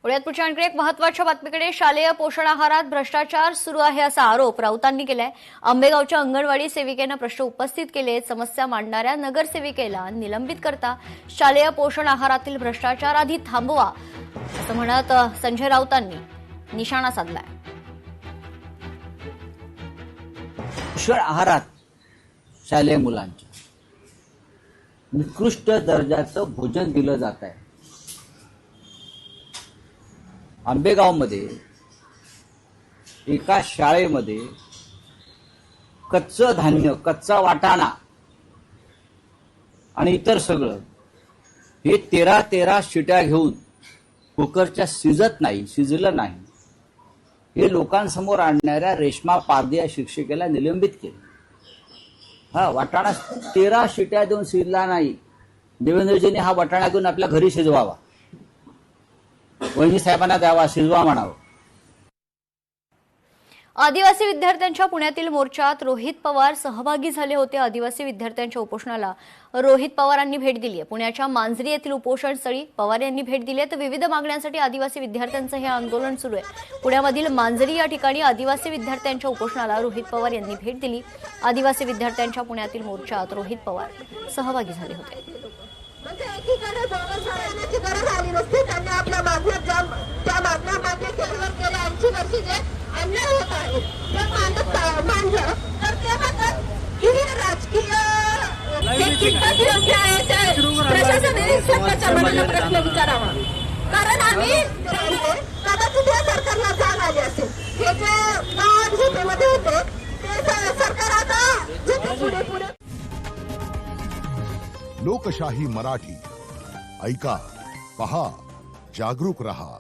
पुण्यात पुढच्या आणखी एक महत्त्वाच्या बातमीकडे. शालेय पोषण आहारात भ्रष्टाचार सुरू आहे असा आरोप राऊतांनी केलाय. आंबेगावच्या अंगणवाडी सेविकेनं प्रश्न उपस्थित केले. समस्या मांडणाऱ्या नगरसेविकेला निलंबित करता शालेय पोषण आहारातील भ्रष्टाचार आधी थांबवा असं म्हणत संजय राऊतांनी निशाणा साधलाय. पोषण आहारात शालेय मुलांच्या निकृष्ट दर्जाचं भोजन दिलं जात आहे. आंबेगावमध्ये एका शाळेमध्ये कच्चं धान्य, कच्चा वाटाणा आणि इतर सगळं हे 13 शिट्या घेऊन कुकरच्या शिजलं नाही हे लोकांसमोर आणणाऱ्या रेश्मा पारदे या शिक्षिकेला निलंबित केले. वाटाणा 13 शिट्या देऊन शिजला नाही. देवेंद्रजींनी हा वाटाणा घेऊन आपल्या घरी शिजवावा, वहिनी साहेबांना द्यावा, शिजवा म्हणावं. आदिवासी विद्यार्थ्यांच्या पुण्यातील मोर्चात रोहित पवार सहभागी झाले होते. आदिवासी विद्यार्थ्यांच्या उपोषणाला रोहित पवारांनी भेट दिली आहे. पुण्याच्या मांजरी येथील उपोषणस्थळी पवार यांनी भेट दिली आहे. तर विविध मागण्यांसाठी आदिवासी विद्यार्थ्यांचं हे आंदोलन सुरू आहे. पुण्यामधील मांजरी या ठिकाणी आदिवासी विद्यार्थ्यांच्या उपोषणाला रोहित पवार यांनी भेट दिली. आदिवासी विद्यार्थ्यांच्या पुण्यातील मोर्चात रोहित पवार सहभागी झाले होते. एकीकडे जाण्याची गरज आली नसती. त्यांनी आपल्या मागण्या मान्य केल्या. 80 वर्षी जे अन्याय होत आहे ते मांडलं तर तेव्हा ही राजकीय प्रशासनाने स्वतःच्या मनाला प्रश्न विचारावा. कारण आम्ही कदाचित या सरकारला जाण आली असेल. हे जे गावात झोपेमध्ये होते ते सरकार आता पुढे लोकशाही मराठी ऐका, पहा, जागरूक रहा.